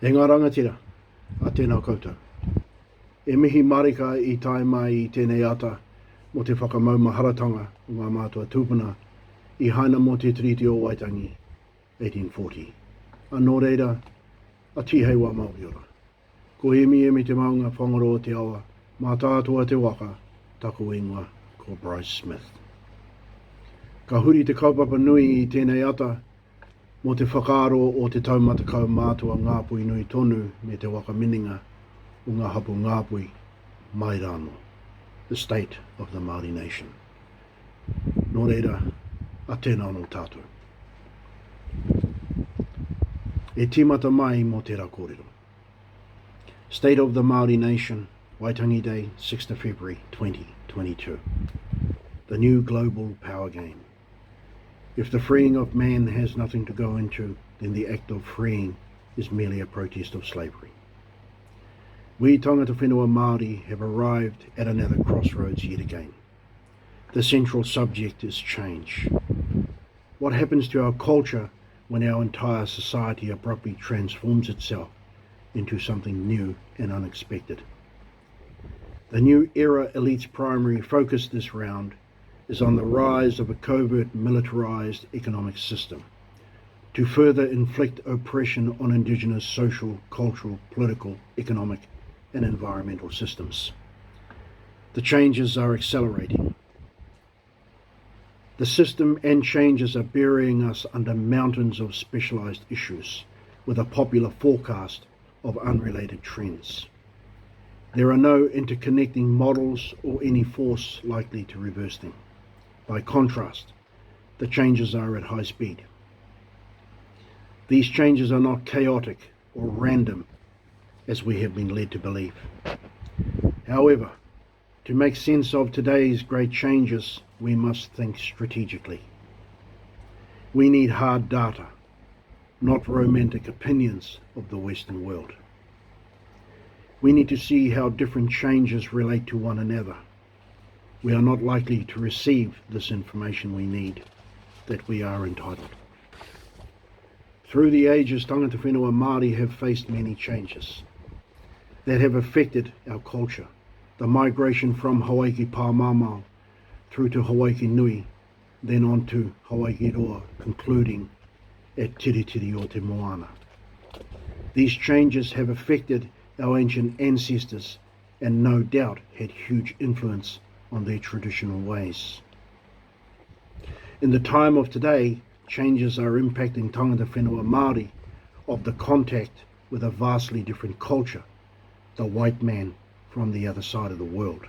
E ngā rangatira, a tēnā koutou. E mihi marika I tai mai I tēnei ata mo te whakamaumāharatanga o ngā mātua tūpuna I haina mo te Treaty of Waitangi, 1840. Anō reira, a tihei wa Maori ora. Ko emi te maunga whangaro o te awa, mā tātua te waka, taku ingoa ko Bryce Smith. Ka huri te kaupapa nui I tēnei ata, mo te whakaaro o te Taumata Kaumatua Ngapuhi nui tonu me te Wakaminenga o ngā Hapu Ngapuhi mai rāno, the state of the Maori Nation. Nō reira, a tēnā no tātou. E tīmata mai mo te rakorero. State of the Maori Nation, Waitangi Day, 6th of February 2022. The new global power game. If the freeing of man has nothing to go into, then the act of freeing is merely a protest of slavery. We Tangata Whenua Maori have arrived at another crossroads yet again. The central subject is change. What happens to our culture when our entire society abruptly transforms itself into something new and unexpected? The new era elite's primary focus this round is on the rise of a covert militarized economic system to further inflict oppression on Indigenous social, cultural, political, economic and environmental systems. The changes are accelerating. The system and changes are burying us under mountains of specialised issues with a popular forecast of unrelated trends. There are no interconnecting models or any force likely to reverse them. By contrast, the changes are at high speed. These changes are not chaotic or random, as we have been led to believe. However, to make sense of today's great changes, we must think strategically. We need hard data, not romantic opinions of the Western world. We need to see how different changes relate to one another. We are not likely to receive this information we need, that we are entitled. Through the ages, Tangata Whenua Maori have faced many changes that have affected our culture. The migration from Hawaii Pāmamao through to Hawaii Nui, then on to Hawaii Roa, concluding at Tiritiri o te Moana. These changes have affected our ancient ancestors and no doubt had huge influence on their traditional ways. In the time of today, changes are impacting Tangata Whenua Māori of the contact with a vastly different culture, the white man from the other side of the world,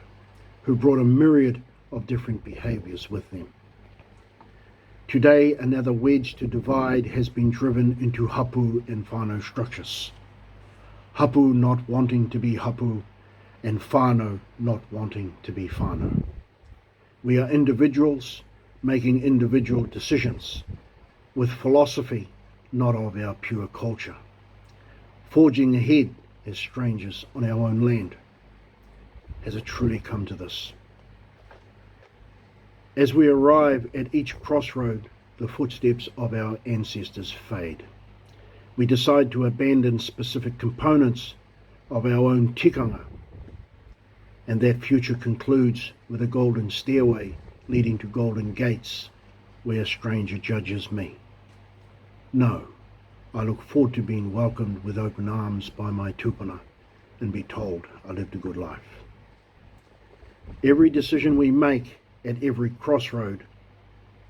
who brought a myriad of different behaviours with them. Today, another wedge to divide has been driven into Hapu and whānau structures. Hapu not wanting to be Hapu, and whānau not wanting to be whānau. We are individuals making individual decisions, with philosophy not of our pure culture, forging ahead as strangers on our own land. Has it truly come to this? As we arrive at each crossroad, the footsteps of our ancestors fade. We decide to abandon specific components of our own tikanga, and that future concludes with a golden stairway leading to golden gates where a stranger judges me. No, I look forward to being welcomed with open arms by my tupuna and be told I lived a good life. Every decision we make at every crossroad,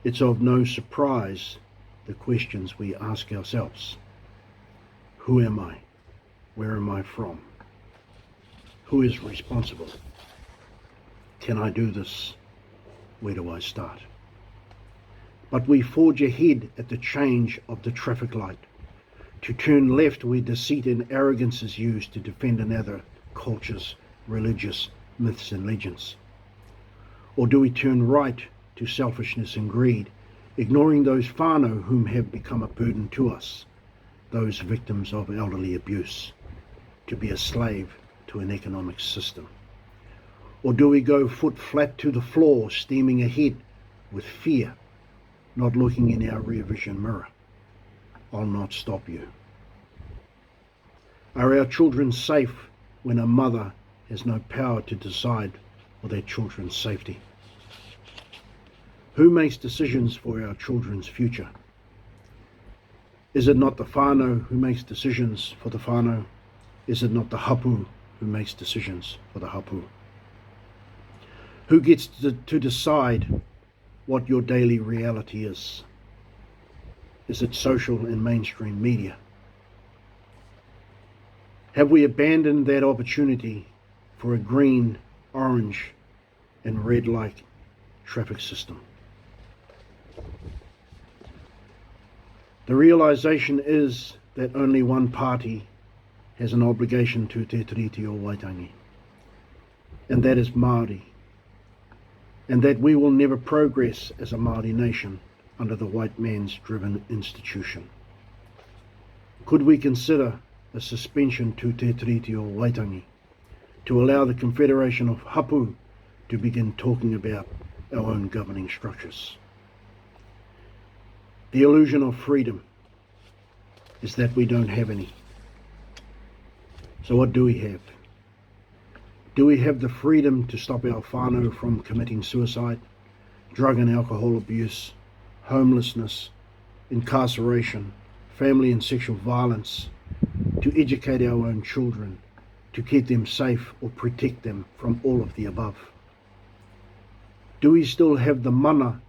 it's of no surprise the questions we ask ourselves. Who am I? Where am I from? Who is responsible? Can I do this? Where do I start? But we forge ahead at the change of the traffic light, to turn left where deceit and arrogance is used to defend another culture's religious myths and legends. Or do we turn right to selfishness and greed, ignoring those whānau whom have become a burden to us, those victims of elderly abuse, to be a slave to an economic system? Or do we go foot flat to the floor, steaming ahead with fear, not looking in our rear vision mirror? I'll not stop you. Are our children safe when a mother has no power to decide for their children's safety? Who makes decisions for our children's future? Is it not the whānau who makes decisions for the whānau? Is it not the Hapu who makes decisions for the Hapu? Who gets to decide what your daily reality is? Is it social and mainstream media? Have we abandoned that opportunity for a green, orange, and red light traffic system? The realization is that only one party has an obligation to te Treaty of Waitangi, and that is Maori, and that we will never progress as a Maori nation under the white man's driven institution. Could we consider a suspension to te Treaty of Waitangi to allow the Confederation of Hapu to begin talking about our own governing structures? The illusion of freedom is that we don't have any. So what do we have? Do we have the freedom to stop our whānau from committing suicide, drug and alcohol abuse, homelessness, incarceration, family and sexual violence, to educate our own children, to keep them safe or protect them from all of the above? Do we still have the mana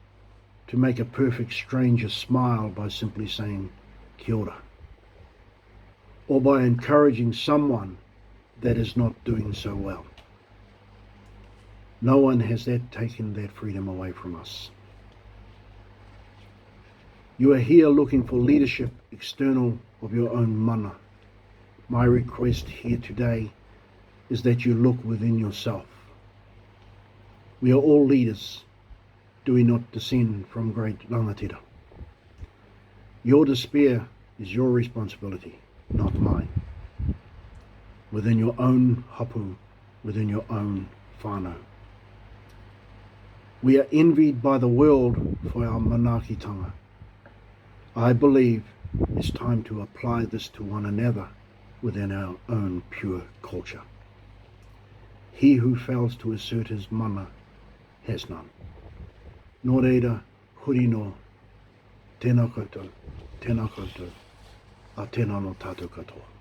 to make a perfect stranger smile by simply saying kia ora, or by encouraging someone that is not doing so well? No one has taken that freedom away from us. You are here looking for leadership external of your own mana. My request here today is that you look within yourself. We are all leaders. Do we not descend from great rangatira? Your despair is your responsibility, not mine. Within your own hapu, within your own whānau. We are envied by the world for our manaakitanga. I believe it's time to apply this to one another within our own pure culture. He who fails to assert his mana has none. Nō reira, huri no, tēnā koutou, a tēnā no tātou katoa.